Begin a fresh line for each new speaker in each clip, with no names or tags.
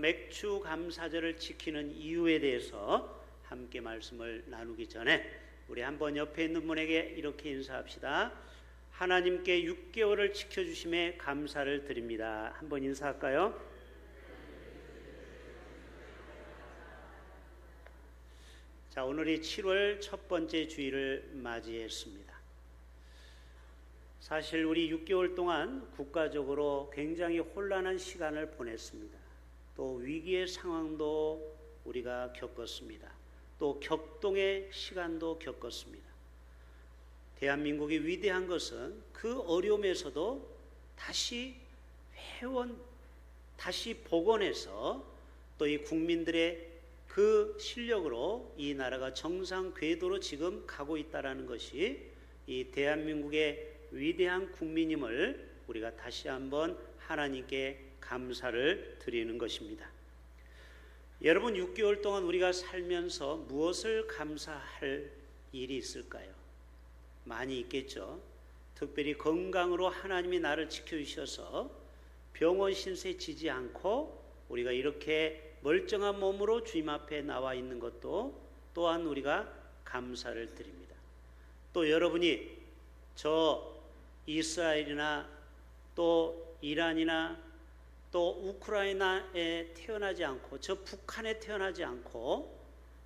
맥주 감사절을 지키는 이유에 대해서 함께 말씀을 나누기 전에 우리 한번 옆에 있는 분에게 이렇게 인사합시다. 하나님께 6개월을 지켜주심에 감사를 드립니다. 한번 인사할까요? 자, 오늘이 7월 첫 번째 주일을 맞이했습니다. 사실 우리 6개월 동안 국가적으로 굉장히 혼란한 시간을 보냈습니다. 또 위기의 상황도 우리가 겪었습니다. 또 격동의 시간도 겪었습니다. 대한민국이 위대한 것은 그 어려움에서도 다시 다시 복원해서 또 이 국민들의 그 실력으로 이 나라가 정상 궤도로 지금 가고 있다는 것이 이 대한민국의 위대한 국민임을 우리가 다시 한번 하나님께 감사를 드리는 것입니다. 여러분, 6개월 동안 우리가 살면서 무엇을 감사할 일이 있을까요? 많이 있겠죠. 특별히 건강으로 하나님이 나를 지켜주셔서 병원 신세 지지 않고 우리가 이렇게 멀쩡한 몸으로 주님 앞에 나와 있는 것도 또한 우리가 감사를 드립니다. 또 여러분이 저 이스라엘이나 또 이란이나 또 우크라이나에 태어나지 않고 저 북한에 태어나지 않고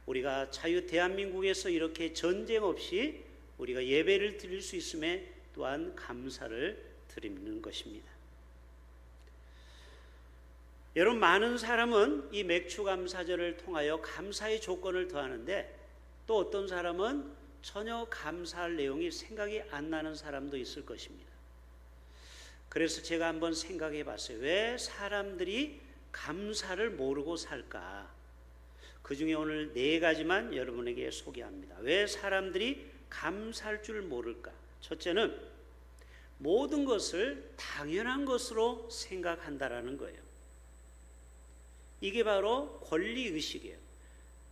우리가 자유 대한민국에서 이렇게 전쟁 없이 우리가 예배를 드릴 수 있음에 또한 감사를 드리는 것입니다. 여러분, 많은 사람은 이 맥주감사절을 통하여 감사의 조건을 더하는데 또 어떤 사람은 전혀 감사할 내용이 생각이 안 나는 사람도 있을 것입니다. 그래서 제가 한번 생각해 봤어요. 왜 사람들이 감사를 모르고 살까? 그 중에 오늘 4가지만 여러분에게 소개합니다. 왜 사람들이 감사할 줄 모를까? 첫째는 모든 것을 당연한 것으로 생각한다라는 거예요. 이게 바로 권리의식이에요.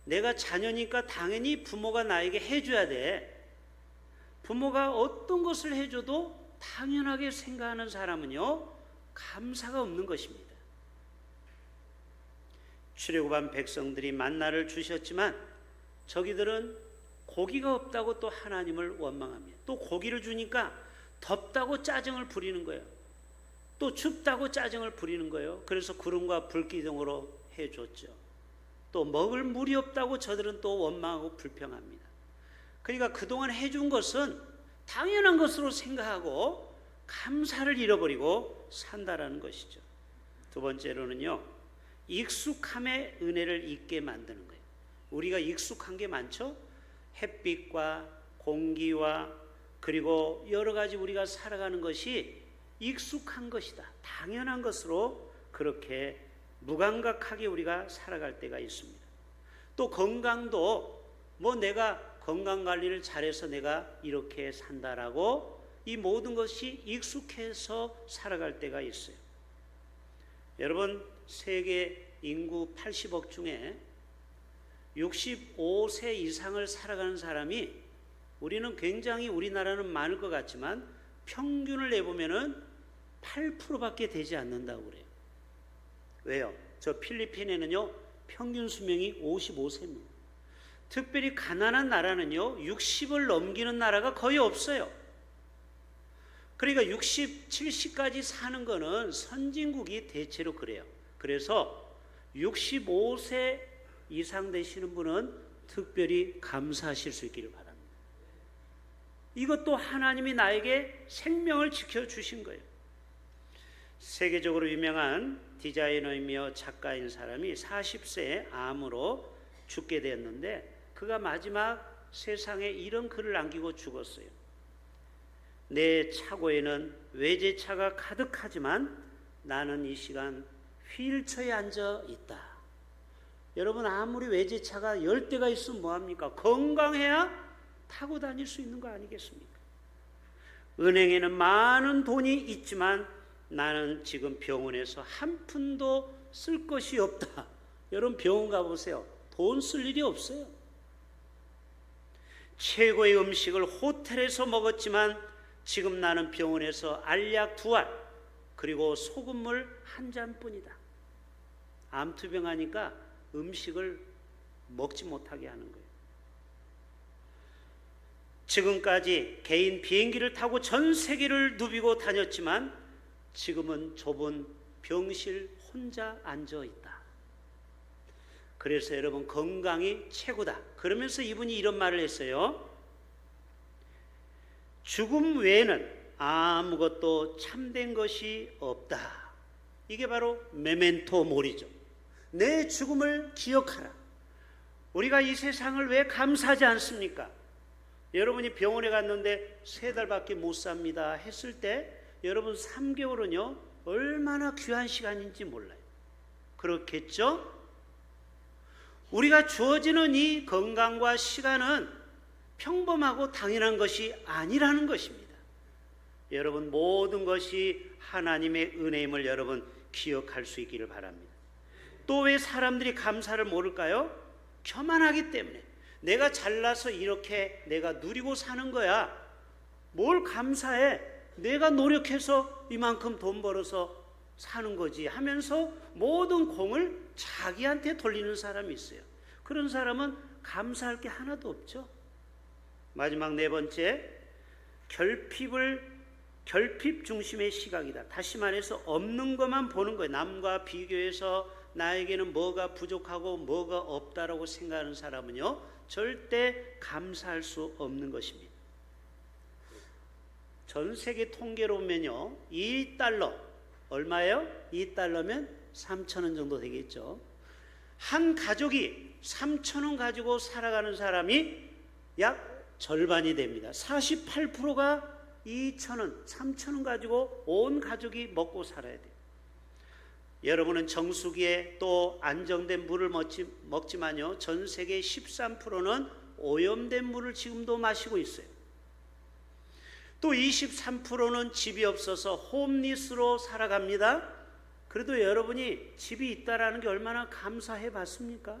내가 자녀니까 당연히 부모가 나에게 해줘야 돼. 부모가 어떤 것을 해줘도 당연하게 생각하는 사람은요, 감사가 없는 것입니다. 출애굽한 백성들이 만나를 주셨지만 저기들은 고기가 없다고 또 하나님을 원망합니다. 또 고기를 주니까 덥다고 짜증을 부리는 거예요. 또 춥다고 짜증을 부리는 거예요. 그래서 구름과 불기둥으로 해줬죠. 또 먹을 물이 없다고 저들은 또 원망하고 불평합니다. 그러니까 그동안 해준 것은 당연한 것으로 생각하고 감사를 잃어버리고 산다라는 것이죠. 두 번째로는요, 익숙함의 은혜를 잊게 만드는 거예요. 우리가 익숙한 게 많죠? 햇빛과 공기와 그리고 여러 가지 우리가 살아가는 것이 익숙한 것이다, 당연한 것으로 그렇게 무감각하게 우리가 살아갈 때가 있습니다. 또 건강도 내가 건강관리를 잘해서 내가 이렇게 산다라고 이 모든 것이 익숙해서 살아갈 때가 있어요. 여러분, 세계 인구 80억 중에 65세 이상을 살아가는 사람이 우리는 굉장히 우리나라는 많을 것 같지만 평균을 내보면은 8%밖에 되지 않는다고 그래요. 왜요? 저 필리핀에는요, 평균 수명이 55세입니다. 특별히 가난한 나라는요, 60을 넘기는 나라가 거의 없어요. 그러니까 60, 70까지 사는 거는 선진국이 대체로 그래요. 그래서 65세 이상 되시는 분은 특별히 감사하실 수 있기를 바랍니다. 이것도 하나님이 나에게 생명을 지켜주신 거예요. 세계적으로 유명한 디자이너이며 작가인 사람이 40세에 암으로 죽게 되었는데 그가 마지막 세상에 이런 글을 남기고 죽었어요. 내 차고에는 외제차가 가득하지만 나는 이 시간 휠체어에 앉아 있다. 여러분, 아무리 외제차가 10대가 있으면 뭐합니까? 건강해야 타고 다닐 수 있는 거 아니겠습니까? 은행에는 많은 돈이 있지만 나는 지금 병원에서 한 푼도 쓸 것이 없다. 여러분, 병원 가보세요. 돈 쓸 일이 없어요. 최고의 음식을 호텔에서 먹었지만 지금 나는 병원에서 알약 2알 그리고 소금물 1잔뿐이다. 암투병하니까 음식을 먹지 못하게 하는 거예요. 지금까지 개인 비행기를 타고 전 세계를 누비고 다녔지만 지금은 좁은 병실 혼자 앉아 있다. 그래서 여러분, 건강이 최고다. 그러면서 이분이 이런 말을 했어요. 죽음 외에는 아무것도 참된 것이 없다. 이게 바로 메멘토 모리죠. 내 죽음을 기억하라. 우리가 이 세상을 왜 감사하지 않습니까? 여러분이 병원에 갔는데 3달밖에 못 삽니다 했을 때 여러분 3개월은요 얼마나 귀한 시간인지 몰라요. 그렇겠죠? 우리가 주어지는 이 건강과 시간은 평범하고 당연한 것이 아니라는 것입니다. 여러분, 모든 것이 하나님의 은혜임을 여러분 기억할 수 있기를 바랍니다. 또 왜 사람들이 감사를 모를까요? 교만하기 때문에. 내가 잘나서 이렇게 내가 누리고 사는 거야. 뭘 감사해? 내가 노력해서 이만큼 돈 벌어서 사는 거지 하면서 모든 공을 자기한테 돌리는 사람이 있어요. 그런 사람은 감사할 게 하나도 없죠. 마지막 4번째, 결핍 중심의 시각이다. 다시 말해서 없는 것만 보는 거예요. 남과 비교해서 나에게는 뭐가 부족하고 뭐가 없다라고 생각하는 사람은요 절대 감사할 수 없는 것입니다. 전 세계 통계로 보면요 2달러 얼마예요? 2달러면 3,000원 정도 되겠죠. 한 가족이 3,000원 가지고 살아가는 사람이 약 절반이 됩니다. 48%가 2,000원, 3,000원 가지고 온 가족이 먹고 살아야 돼요. 여러분은 정수기에 또 안정된 물을 먹지만요 전 세계 13%는 오염된 물을 지금도 마시고 있어요. 또 23%는 집이 없어서 홈리스로 살아갑니다. 그래도 여러분이 집이 있다라는 게 얼마나 감사해 봤습니까?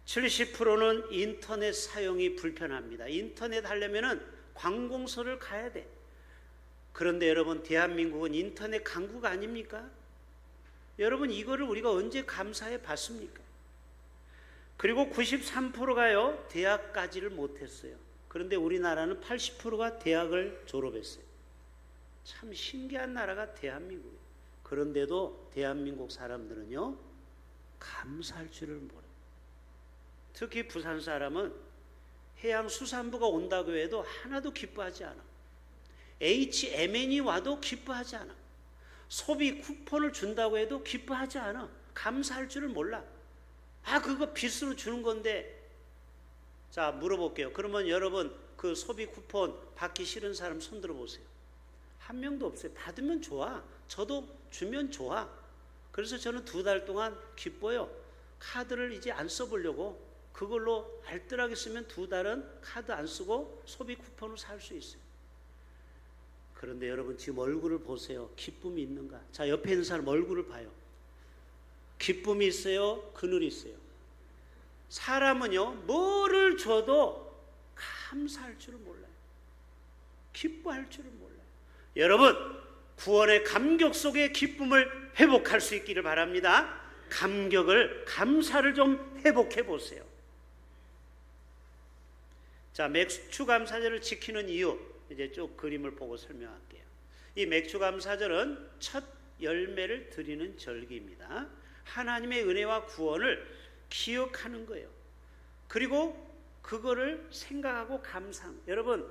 70%는 인터넷 사용이 불편합니다. 인터넷 하려면은 관공서를 가야 돼. 그런데 여러분, 대한민국은 인터넷 강국 아닙니까? 여러분, 이거를 우리가 언제 감사해 봤습니까? 그리고 93%가요 대학까지를 못했어요. 그런데 우리나라는 80%가 대학을 졸업했어요. 참 신기한 나라가 대한민국이에요. 그런데도 대한민국 사람들은요 감사할 줄을 몰라요. 특히 부산 사람은 해양수산부가 온다고 해도 하나도 기뻐하지 않아. HMN이 와도 기뻐하지 않아. 소비 쿠폰을 준다고 해도 기뻐하지 않아. 감사할 줄을 몰라. 그거 빚으로 주는 건데. 자, 물어볼게요. 그러면 여러분 그 소비 쿠폰 받기 싫은 사람 손 들어보세요. 한 명도 없어요. 받으면 좋아. 저도 주면 좋아. 그래서 저는 2달 동안 기뻐요. 카드를 이제 안 써보려고. 그걸로 알뜰하게 쓰면 2달은 카드 안 쓰고 소비 쿠폰을 살 수 있어요. 그런데 여러분 지금 얼굴을 보세요. 기쁨이 있는가? 자, 옆에 있는 사람 얼굴을 봐요. 기쁨이 있어요? 그늘이 있어요? 사람은요 뭐를 줘도 감사할 줄을 몰라요. 기뻐할 줄을 몰라요. 여러분, 구원의 감격 속에 기쁨을 회복할 수 있기를 바랍니다. 감사를 좀 회복해 보세요. 자, 맥추감사절을 지키는 이유, 이제 쭉 그림을 보고 설명할게요. 이 맥추감사절은 첫 열매를 드리는 절기입니다. 하나님의 은혜와 구원을 기억하는 거예요. 그리고 그거를 생각하고 감상. 여러분,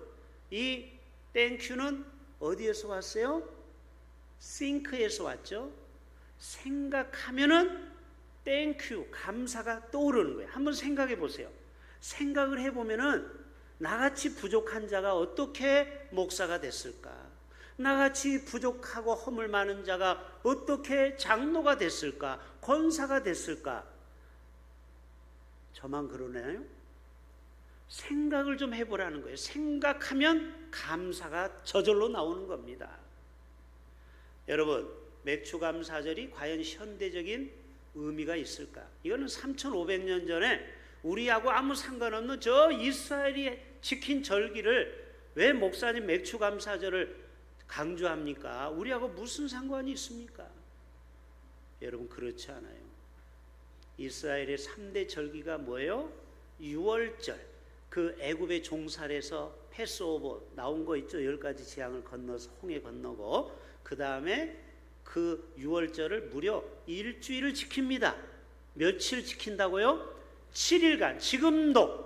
이 땡큐는 어디에서 왔어요? think에서 왔죠. 생각하면은 땡큐, 감사가 떠오르는 거예요. 한번 생각해 보세요. 생각을 해보면은 나같이 부족한 자가 어떻게 목사가 됐을까? 나같이 부족하고 허물 많은 자가 어떻게 장로가 됐을까? 권사가 됐을까? 저만 그러나요? 생각을 좀 해보라는 거예요. 생각하면 감사가 저절로 나오는 겁니다. 여러분, 맥추감사절이 과연 현대적인 의미가 있을까? 이거는 3,500년 전에 우리하고 아무 상관없는 저 이스라엘이 지킨 절기를 왜 목사님 맥추감사절을 강조합니까? 우리하고 무슨 상관이 있습니까? 여러분 그렇지 않아요. 이스라엘의 3대 절기가 뭐예요? 유월절, 그 애굽의 종살에서 패스오버 나온 거 있죠. 10가지 재앙을 건너서 홍해 건너고, 그 다음에 그 유월절을 무려 일주일을 지킵니다. 며칠 지킨다고요? 7일간. 지금도.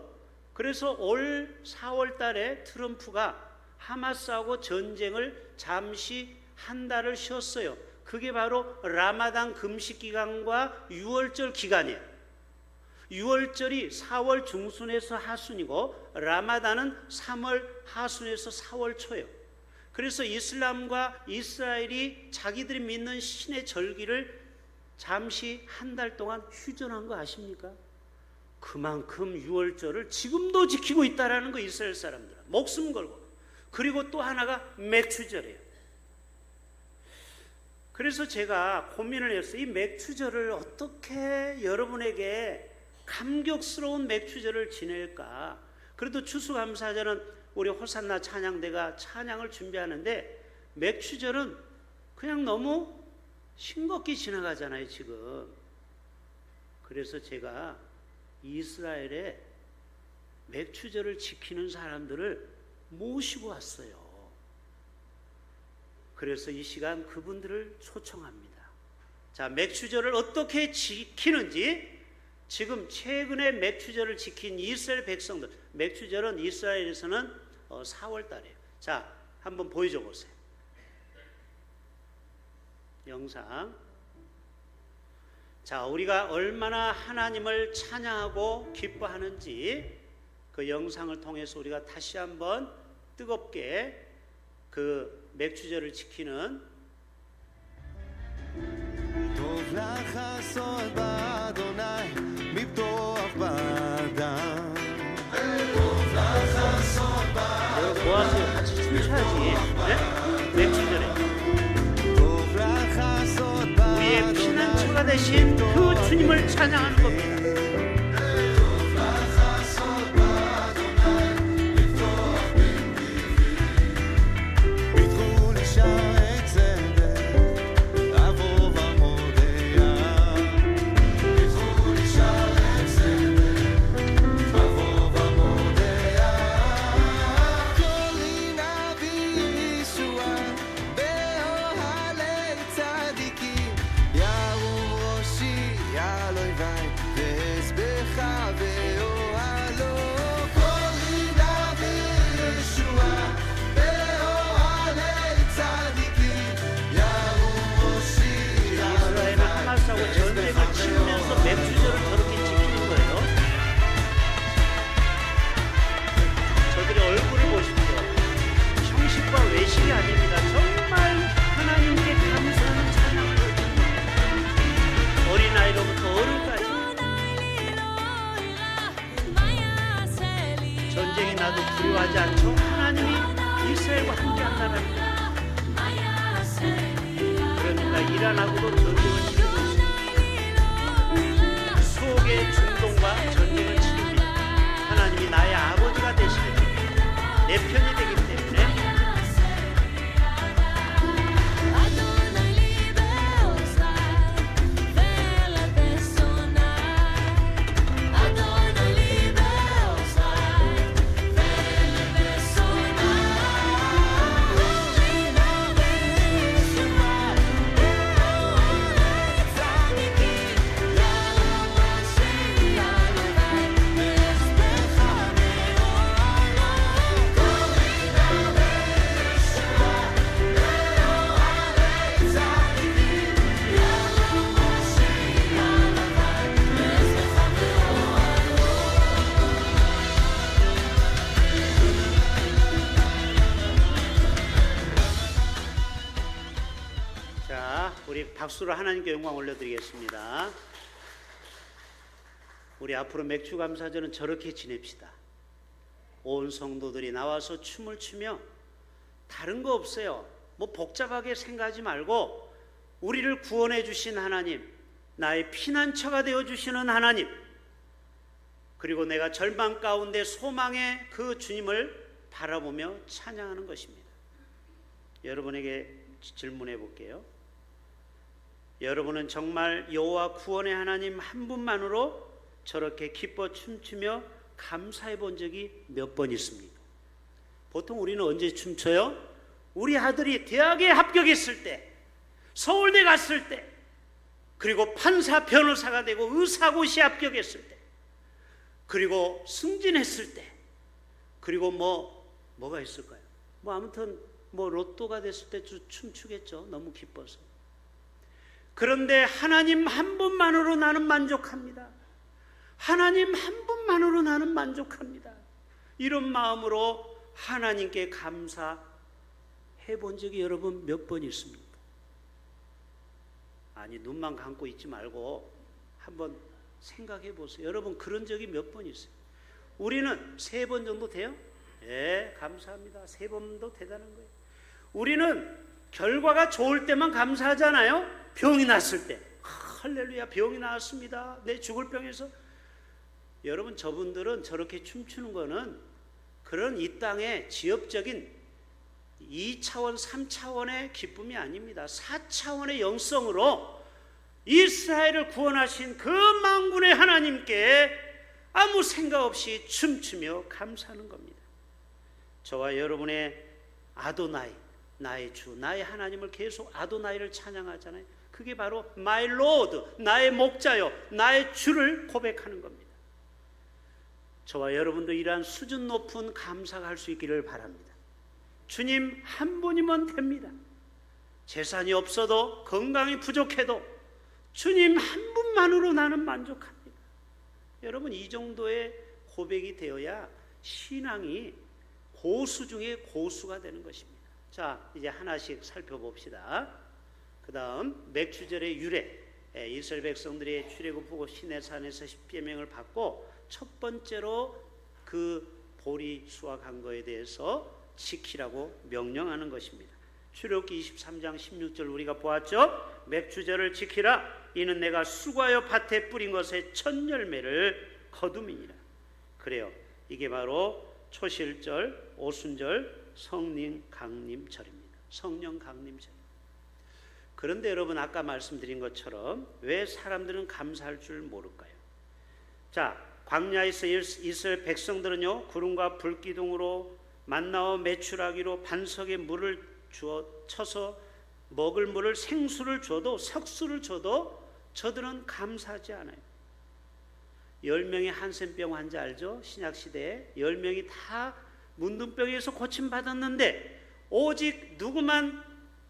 그래서 올 4월 달에 트럼프가 하마스하고 전쟁을 잠시 한 달을 쉬었어요. 그게 바로 라마단 금식 기간과 유월절 기간이에요. 유월절이 4월 중순에서 하순이고 라마단은 3월 하순에서 4월 초예요. 그래서 이슬람과 이스라엘이 자기들이 믿는 신의 절기를 잠시 한 달 동안 휴전한 거 아십니까? 그만큼 유월절을 지금도 지키고 있다라는 거, 이스라엘 사람들은 목숨 걸고. 그리고 또 하나가 맥추절이에요. 그래서 제가 고민을 했어요. 이 맥추절을 어떻게 여러분에게 감격스러운 맥추절을 지낼까? 그래도 추수감사절은 우리 호산나 찬양대가 찬양을 준비하는데, 맥추절은 그냥 너무 싱겁게 지나가잖아요 지금. 그래서 제가 이스라엘의 맥추절을 지키는 사람들을 모시고 왔어요. 그래서 이 시간 그분들을 초청합니다. 자, 맥추절을 어떻게 지키는지, 지금 최근에 맥추절을 지킨 이스라엘 백성들, 맥추절은 이스라엘에서는 4월 달이에요. 자, 한번 보여줘 보세요. 영상. 자, 우리가 얼마나 하나님을 찬양하고 기뻐하는지 그 영상을 통해서 우리가 다시 한번 뜨겁게 그 맥추절을 지키는 모아서 같이 춤춰야지. 네? 맥추절에 우리의 피난처가 되신 그 주님을 찬양하는 겁니다. 두려워하지 않죠? 하나님이 이스라엘과 함께 한다는 거예요. 그러니까 이란하고도 전쟁을 치르고 있습니다. 수옥의 중동과 전쟁을 치릅니다. 하나님이 나의 아버지가 되시는 내 편이 되기 때문에 우리 박수로 하나님께 영광 올려드리겠습니다. 우리 앞으로 맥추감사절은 저렇게 지냅시다. 온 성도들이 나와서 춤을 추며 다른 거 없어요. 뭐 복잡하게 생각하지 말고 우리를 구원해 주신 하나님, 나의 피난처가 되어 주시는 하나님, 그리고 내가 절망 가운데 소망의 그 주님을 바라보며 찬양하는 것입니다. 여러분에게 질문해 볼게요. 여러분은 정말 여호와 구원의 하나님 한 분만으로 저렇게 기뻐 춤추며 감사해 본 적이 몇 번 있습니까? 보통 우리는 언제 춤춰요? 우리 아들이 대학에 합격했을 때, 서울대 갔을 때, 그리고 판사, 변호사가 되고 의사고시 합격했을 때, 그리고 승진했을 때, 그리고 뭐가 있을까요? 아무튼 로또가 됐을 때 춤추겠죠. 너무 기뻐서. 그런데 하나님 한 분만으로 나는 만족합니다. 하나님 한 분만으로 나는 만족합니다. 이런 마음으로 하나님께 감사해 본 적이 여러분 몇 번 있습니까? 아니, 눈만 감고 있지 말고 한번 생각해 보세요. 여러분 그런 적이 몇 번 있어요. 우리는 3번 정도 돼요? 예, 감사합니다. 3번도 대단한 거예요. 우리는 결과가 좋을 때만 감사하잖아요. 병이 났을 때 할렐루야, 병이 나았습니다. 내 죽을 병에서. 여러분, 저분들은 저렇게 춤추는 거는 그런 이 땅의 지엽적인 2차원, 3차원의 기쁨이 아닙니다. 4차원의 영성으로 이스라엘을 구원하신 그 만군의 하나님께 아무 생각 없이 춤추며 감사하는 겁니다. 저와 여러분의 아도나이, 나의 주, 나의 하나님을 계속 아도나이를 찬양하잖아요. 그게 바로 My Lord, 나의 목자요, 나의 주를 고백하는 겁니다. 저와 여러분도 이러한 수준 높은 감사가 할 수 있기를 바랍니다. 주님 한 분이면 됩니다. 재산이 없어도, 건강이 부족해도 주님 한 분만으로 나는 만족합니다. 여러분, 이 정도의 고백이 되어야 신앙이 고수 중에 고수가 되는 것입니다. 자, 이제 하나씩 살펴봅시다. 그 다음 맥추절의 유래, 이스라엘 백성들이 출애굽하고 시내산에서 십계명을 받고 첫 번째로 그 보리 수확한 거에 대해서 지키라고 명령하는 것입니다. 출애굽기 23장 16절 우리가 보았죠. 맥추절을 지키라. 이는 내가 수고하여 밭에 뿌린 것의 첫 열매를 거둠이니라. 그래요. 이게 바로 초실절, 오순절, 성령 강림절입니다. 성령 강림절. 그런데 여러분, 아까 말씀드린 것처럼 왜 사람들은 감사할 줄 모를까요? 자, 광야에서 이스라엘 백성들은요, 구름과 불기둥으로 만나와 메추라기로 반석에 물을 쳐서 먹을 물을, 생수를 줘도, 석수를 줘도 저들은 감사하지 않아요. 10명의 한센병 환자 알죠? 신약시대에 10명이 다 문둥병에서 고침받았는데 오직 누구만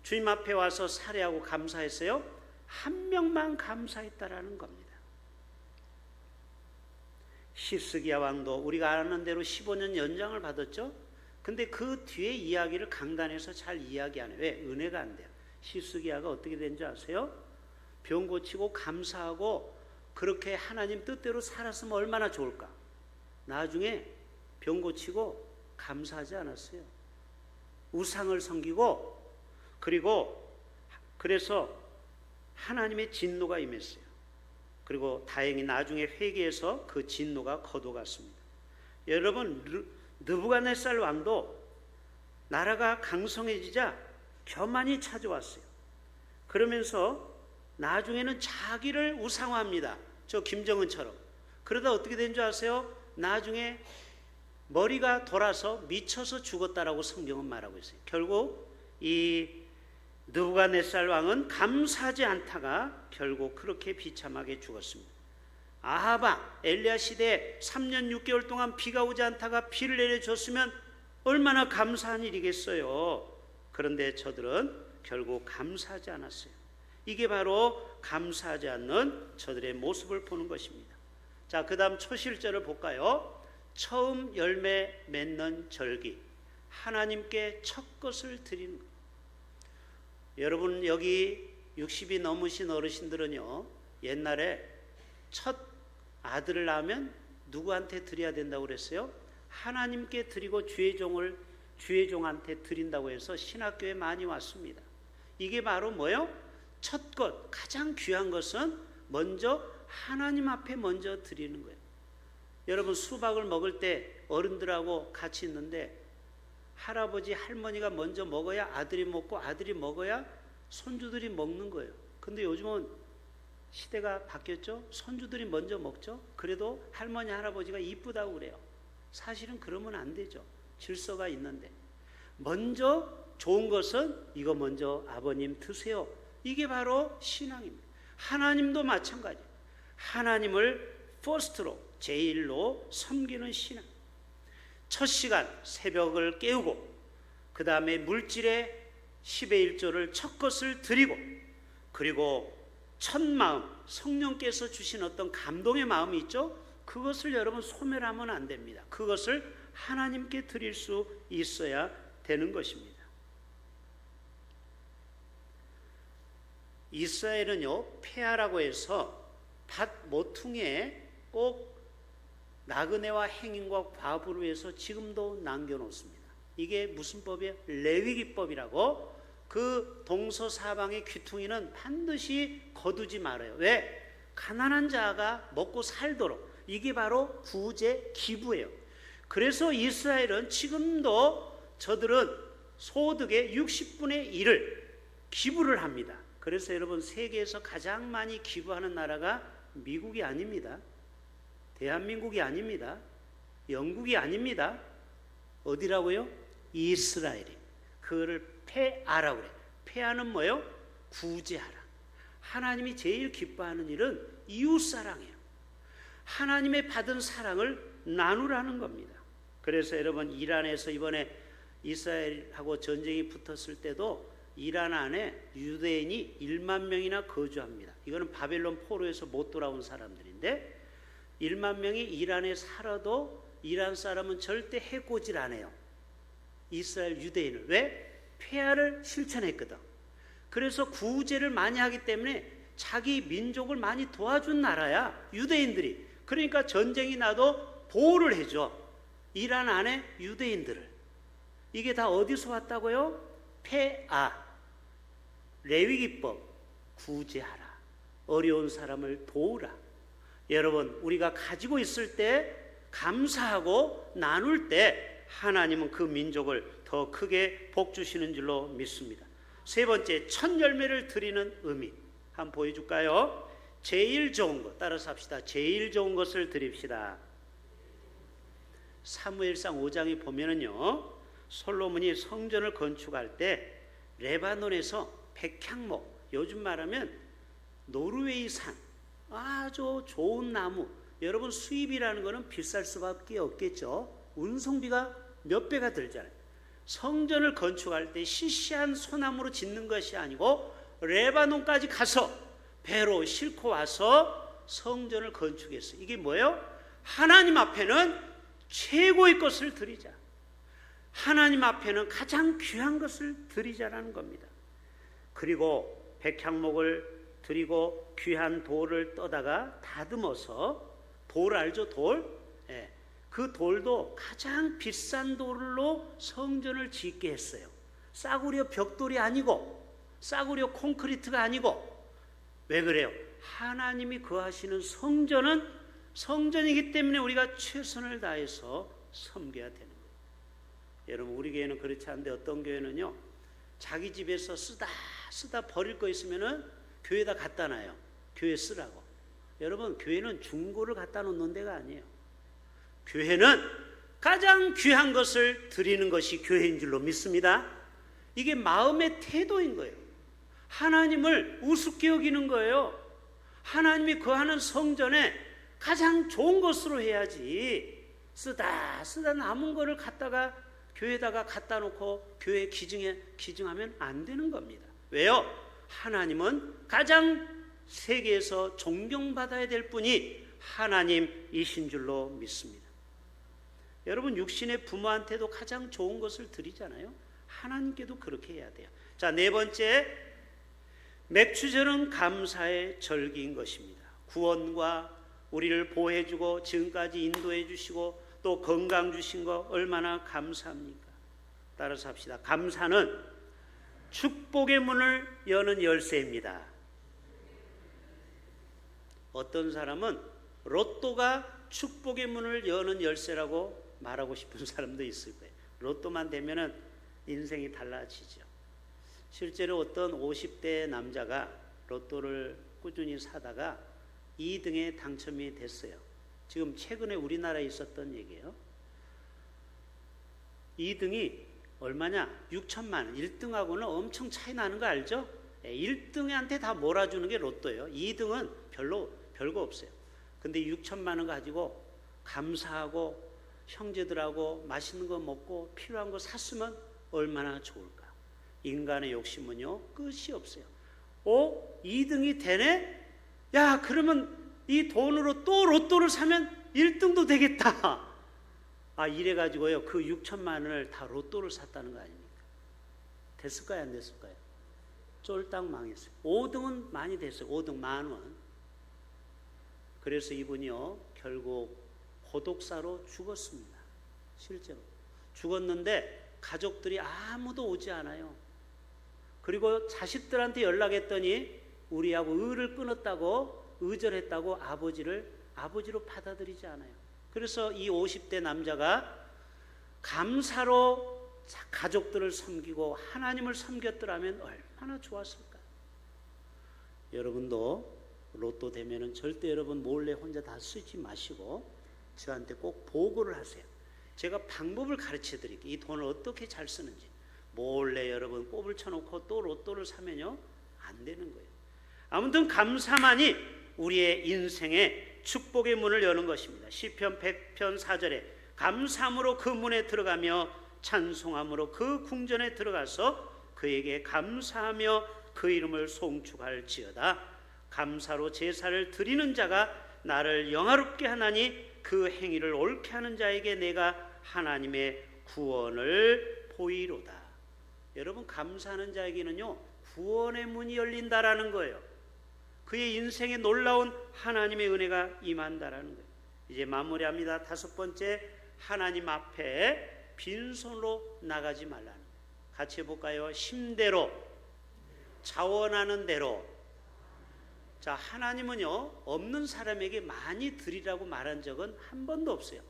주님 앞에 와서 살해하고 감사했어요? 한 명만 감사했다라는 겁니다. 히스기야 왕도 우리가 아는 대로 15년 연장을 받았죠. 근데 그 뒤에 이야기를 강단에서 잘 이야기 안 해요. 왜? 은혜가 안 돼요. 히스기야가 어떻게 된 줄 아세요? 병 고치고 감사하고 그렇게 하나님 뜻대로 살았으면 얼마나 좋을까. 나중에 병 고치고 감사하지 않았어요. 우상을 섬기고, 그래서 하나님의 진노가 임했어요. 그리고 다행히 나중에 회개해서 그 진노가 거둬갔습니다. 여러분, 느부갓네살 왕도 나라가 강성해지자 교만이 찾아왔어요. 그러면서 나중에는 자기를 우상화합니다. 저 김정은처럼. 그러다 어떻게 된 줄 아세요? 나중에 머리가 돌아서 미쳐서 죽었다라고 성경은 말하고 있어요. 결국 이 느부갓네살 왕은 감사하지 않다가 결국 그렇게 비참하게 죽었습니다. 아하방 엘리야 시대에 3년 6개월 동안 비가 오지 않다가 비를 내려줬으면 얼마나 감사한 일이겠어요. 그런데 저들은 결국 감사하지 않았어요. 이게 바로 감사하지 않는 저들의 모습을 보는 것입니다. 자, 그 다음 초실절을 볼까요? 처음 열매 맺는 절기, 하나님께 첫 것을 드리는 것. 여러분, 여기 60이 넘으신 어르신들은요, 옛날에 첫 아들을 낳으면 누구한테 드려야 된다고 그랬어요? 하나님께 드리고 주의 종한테 드린다고 해서 신학교에 많이 왔습니다. 이게 바로 뭐예요? 첫 것, 가장 귀한 것은 먼저 하나님 앞에 먼저 드리는 거예요. 여러분, 수박을 먹을 때 어른들하고 같이 있는데 할아버지 할머니가 먼저 먹어야 아들이 먹고 아들이 먹어야 손주들이 먹는 거예요. 근데 요즘은 시대가 바뀌었죠. 손주들이 먼저 먹죠. 그래도 할머니 할아버지가 이쁘다고 그래요. 사실은 그러면 안 되죠. 질서가 있는데 먼저 좋은 것은 이거 먼저 아버님 드세요. 이게 바로 신앙입니다. 하나님도 마찬가지예요. 하나님을 퍼스트로 제일로 섬기는 신앙. 첫 시간 새벽을 깨우고 그 다음에 물질의 10의 1조를 첫 것을 드리고 그리고 첫 마음 성령께서 주신 어떤 감동의 마음이 있죠. 그것을 여러분 소멸하면 안 됩니다. 그것을 하나님께 드릴 수 있어야 되는 것입니다. 이스라엘은요 폐하라고 해서 밭 모퉁이에 꼭 나그네와 행인과 과부를 위해서 지금도 남겨놓습니다. 이게 무슨 법이에요? 레위기법이라고. 그 동서사방의 귀퉁이는 반드시 거두지 말아요. 왜? 가난한 자가 먹고 살도록. 이게 바로 구제 기부예요. 그래서 이스라엘은 지금도 저들은 소득의 60분의 1을 기부를 합니다. 그래서 여러분 세계에서 가장 많이 기부하는 나라가 미국이 아닙니다. 대한민국이 아닙니다. 영국이 아닙니다. 어디라고요? 이스라엘이. 그거를 폐하라고 그래요. 폐하는 뭐예요? 구제하라. 하나님이 제일 기뻐하는 일은 이웃사랑이에요. 하나님의 받은 사랑을 나누라는 겁니다. 그래서 여러분 이란에서 이번에 이스라엘하고 전쟁이 붙었을 때도 이란 안에 유대인이 1만 명이나 거주합니다. 이거는 바벨론 포로에서 못 돌아온 사람들인데 1만 명이 이란에 살아도 이란 사람은 절대 해코지를 안 해요. 이스라엘 유대인을. 왜? 폐하를 실천했거든. 그래서 구제를 많이 하기 때문에 자기 민족을 많이 도와준 나라야 유대인들이. 그러니까 전쟁이 나도 보호를 해줘. 이란 안에 유대인들을. 이게 다 어디서 왔다고요? 폐하, 레위기법, 구제하라. 어려운 사람을 도우라. 여러분 우리가 가지고 있을 때 감사하고 나눌 때 하나님은 그 민족을 더 크게 복 주시는 줄로 믿습니다. 세 번째, 첫 열매를 드리는 의미 한번 보여줄까요? 제일 좋은 것 따라서 합시다. 제일 좋은 것을 드립시다. 사무엘상 5장에 보면은요 솔로몬이 성전을 건축할 때 레바논에서 백향목, 요즘 말하면 노르웨이산 아주 좋은 나무, 여러분 수입이라는 것은 비쌀 수밖에 없겠죠. 운송비가 몇 배가 들잖아요. 성전을 건축할 때 시시한 소나무로 짓는 것이 아니고 레바논까지 가서 배로 싣고 와서 성전을 건축했어요. 이게 뭐예요? 하나님 앞에는 최고의 것을 드리자. 하나님 앞에는 가장 귀한 것을 드리자라는 겁니다. 그리고 백향목을 드리고 귀한 돌을 떠다가 다듬어서, 돌 알죠? 돌? 예. 그 돌도 가장 비싼 돌로 성전을 짓게 했어요. 싸구려 벽돌이 아니고 싸구려 콘크리트가 아니고. 왜 그래요? 하나님이 거하시는 성전은 성전이기 때문에 우리가 최선을 다해서 섬겨야 되는 거예요. 여러분 우리 교회는 그렇지 않은데 어떤 교회는요 자기 집에서 쓰다 버릴 거 있으면은 교회에다 갖다 놔요. 교회 쓰라고. 여러분 교회는 중고를 갖다 놓는 데가 아니에요. 교회는 가장 귀한 것을 드리는 것이 교회인 줄로 믿습니다. 이게 마음의 태도인 거예요. 하나님을 우습게 여기는 거예요. 하나님이 거하는 성전에 가장 좋은 것으로 해야지 쓰다 남은 거를 갖다가 교회에다가 갖다 놓고 교회 기증하면 안 되는 겁니다. 왜요? 하나님은 가장 세계에서 존경받아야 될 분이 하나님이신 줄로 믿습니다. 여러분 육신의 부모한테도 가장 좋은 것을 드리잖아요. 하나님께도 그렇게 해야 돼요. 자, 네 번째, 맥추절은 감사의 절기인 것입니다. 구원과 우리를 보호해주고 지금까지 인도해 주시고 또 건강 주신 거 얼마나 감사합니까? 따라서 합시다. 감사는 축복의 문을 여는 열쇠입니다. 어떤 사람은 로또가 축복의 문을 여는 열쇠라고 말하고 싶은 사람도 있을 거예요. 로또만 되면은 인생이 달라지죠. 실제로 어떤 50대 남자가 로또를 꾸준히 사다가 2등에 당첨이 됐어요. 지금 최근에 우리나라에 있었던 얘기예요. 2등이 얼마냐? 6천만 원. 1등하고는 엄청 차이 나는 거 알죠? 1등한테 다 몰아주는 게 로또예요. 2등은 별거 없어요. 근데 6천만 원 가지고 감사하고 형제들하고 맛있는 거 먹고 필요한 거 샀으면 얼마나 좋을까. 인간의 욕심은요 끝이 없어요. 2등이 되네? 야, 그러면 이 돈으로 또 로또를 사면 1등도 되겠다. 이래가지고요 그 6천만 원을 다 로또를 샀다는 거 아닙니까? 됐을까요, 안 됐을까요? 쫄딱 망했어요. 5등은 많이 됐어요. 5등 10,000원. 그래서 이분이요 결국 고독사로 죽었습니다. 실제로 죽었는데 가족들이 아무도 오지 않아요. 그리고 자식들한테 연락했더니 우리하고 의를 끊었다고, 의절했다고 아버지로 받아들이지 않아요. 그래서 이 50대 남자가 감사로 가족들을 섬기고 하나님을 섬겼더라면 얼마나 좋았을까. 여러분도 로또 되면은 절대 여러분 몰래 혼자 다 쓰지 마시고 저한테 꼭 보고를 하세요. 제가 방법을 가르쳐 드릴게요. 이 돈을 어떻게 잘 쓰는지. 몰래 여러분 꼽을 쳐놓고 또 로또를 사면요 안 되는 거예요. 아무튼 감사만이 우리의 인생의 축복의 문을 여는 것입니다. 시편 100편 4절에 감사함으로 그 문에 들어가며 찬송함으로 그 궁전에 들어가서 그에게 감사하며 그 이름을 송축할지어다. 감사로 제사를 드리는 자가 나를 영화롭게 하나니 그 행위를 옳게 하는 자에게 내가 하나님의 구원을 보이로다. 여러분 감사하는 자에게는요 구원의 문이 열린다라는 거예요. 그의 인생에 놀라운 하나님의 은혜가 임한다라는 거예요. 이제 마무리합니다. 5번째, 하나님 앞에 빈손으로 나가지 말라는 거예요. 같이 해볼까요? 심대로, 자원하는 대로. 자, 하나님은요 없는 사람에게 많이 드리라고 말한 적은 한 번도 없어요.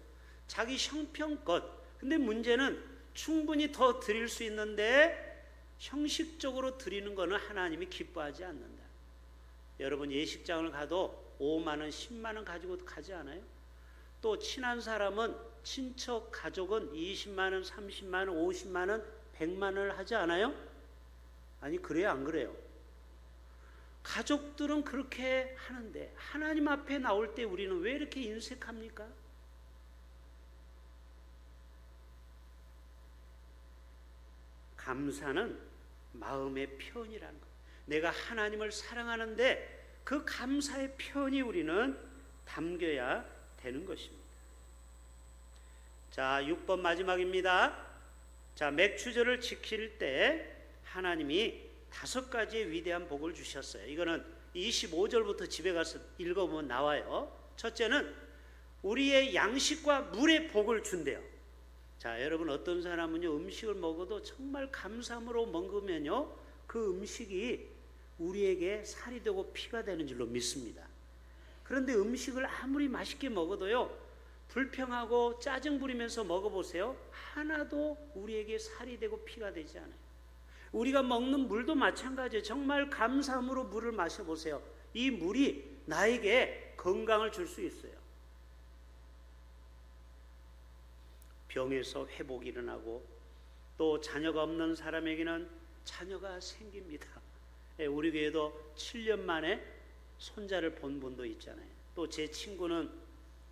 자기 형편껏. 근데 문제는 충분히 더 드릴 수 있는데 형식적으로 드리는 거는 하나님이 기뻐하지 않는다. 여러분 예식장을 가도 5만 원, 10만 원 가지고 가지 않아요? 또 친한 사람은 친척, 가족은 20만 원, 30만 원, 50만 원, 100만 원을 하지 않아요? 아니 그래요, 안 그래요? 가족들은 그렇게 하는데 하나님 앞에 나올 때 우리는 왜 이렇게 인색합니까? 감사는 마음의 표현이라는 것. 내가 하나님을 사랑하는데 그 감사의 표현이 우리는 담겨야 되는 것입니다. 자, 6번 마지막입니다. 자, 맥추절을 지킬 때 하나님이 5가지의 위대한 복을 주셨어요. 이거는 25절부터 집에 가서 읽어보면 나와요. 첫째는 우리의 양식과 물의 복을 준대요. 자, 여러분 어떤 사람은요 음식을 먹어도 정말 감사함으로 먹으면요 그 음식이 우리에게 살이 되고 피가 되는 줄로 믿습니다. 그런데 음식을 아무리 맛있게 먹어도요 불평하고 짜증 부리면서 먹어보세요. 하나도 우리에게 살이 되고 피가 되지 않아요. 우리가 먹는 물도 마찬가지예요. 정말 감사함으로 물을 마셔보세요. 이 물이 나에게 건강을 줄 수 있어요. 병에서 회복이 일어나고 또 자녀가 없는 사람에게는 자녀가 생깁니다. 우리 교회도 7년 만에 손자를 본 분도 있잖아요. 또 제 친구는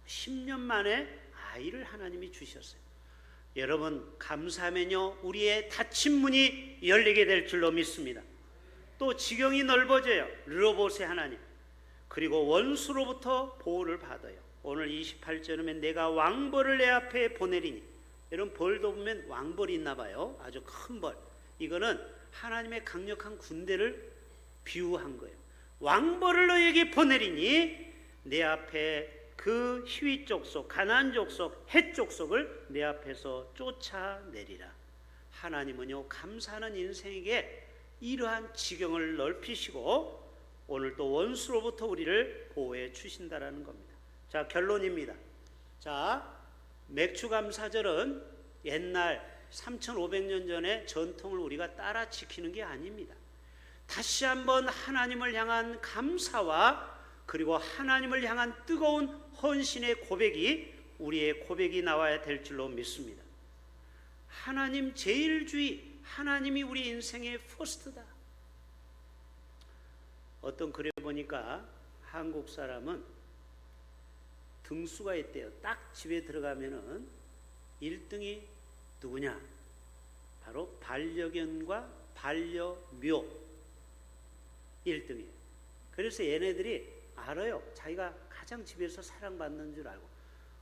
10년 만에 아이를 하나님이 주셨어요. 여러분 감사하면요 우리의 닫힌 문이 열리게 될 줄로 믿습니다. 또 지경이 넓어져요. 르로보세 하나님. 그리고 원수로부터 보호를 받아요. 오늘 28절이면 내가 왕벌을 내 앞에 보내리니. 여러분 벌도 보면 왕벌이 있나 봐요. 아주 큰 벌. 이거는 하나님의 강력한 군대를 비유한 거예요. 왕벌을 너에게 보내리니 내 앞에 그 히위 족속, 가나안 족속, 헷 족속을 내 앞에서 쫓아내리라. 하나님은요 감사하는 인생에게 이러한 지경을 넓히시고 오늘 또 원수로부터 우리를 보호해 주신다라는 겁니다. 자, 결론입니다. 자, 맥추감사절은 옛날 3500년 전의 전통을 우리가 따라 지키는 게 아닙니다. 다시 한번 하나님을 향한 감사와 그리고 하나님을 향한 뜨거운 헌신의 고백이 우리의 고백이 나와야 될 줄로 믿습니다. 하나님 제일주의, 하나님이 우리 인생의 퍼스트다. 어떤 글에 보니까 한국 사람은 등수가 있대요. 딱 집에 들어가면은 1등이 누구냐? 바로 반려견과 반려묘 1등이에요. 그래서 얘네들이 알아요. 자기가 가장 집에서 사랑받는 줄 알고.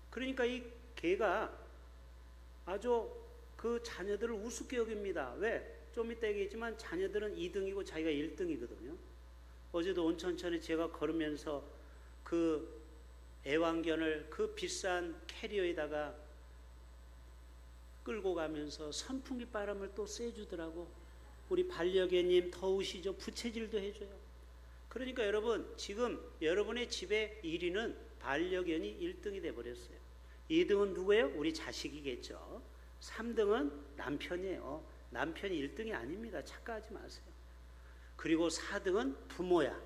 그러니까 이 개가 아주 그 자녀들을 우습게 여깁니다. 왜? 좀 이따 얘기했지만 자녀들은 2등이고 자기가 1등이거든요. 어제도 온천천에 제가 걸으면서 그 애완견을 그 비싼 캐리어에다가 끌고 가면서 선풍기 바람을 또 쐬주더라고. 우리 반려견님 더우시죠? 부채질도 해줘요. 그러니까 여러분, 지금 여러분의 집의 1위는 반려견이 1등이 돼버렸어요. 2등은 누구예요? 우리 자식이겠죠. 3등은 남편이에요. 남편이 1등이 아닙니다. 착각하지 마세요. 그리고 4등은 부모야.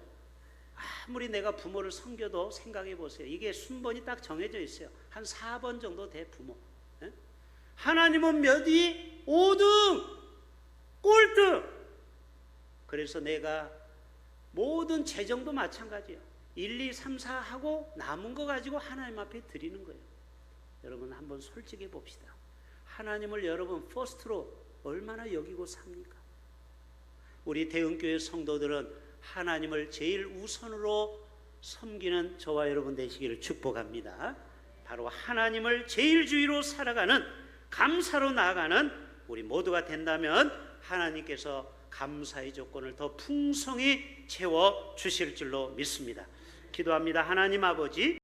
아무리 내가 부모를 섬겨도 생각해 보세요. 이게 순번이 딱 정해져 있어요. 한 4번 정도 돼, 부모. 에? 하나님은 몇 위? 5등! 꼴등! 그래서 내가 모든 재정도 마찬가지예요. 1, 2, 3, 4 하고 남은 거 가지고 하나님 앞에 드리는 거예요. 여러분 한번 솔직해 봅시다. 하나님을 여러분 퍼스트로 얼마나 여기고 삽니까? 우리 대흥교회 성도들은 하나님을 제일 우선으로 섬기는 저와 여러분 되시기를 축복합니다. 바로 하나님을 제일 주의로 살아가는, 감사로 나아가는 우리 모두가 된다면 하나님께서 감사의 조건을 더 풍성히 채워 주실 줄로 믿습니다. 기도합니다. 하나님 아버지,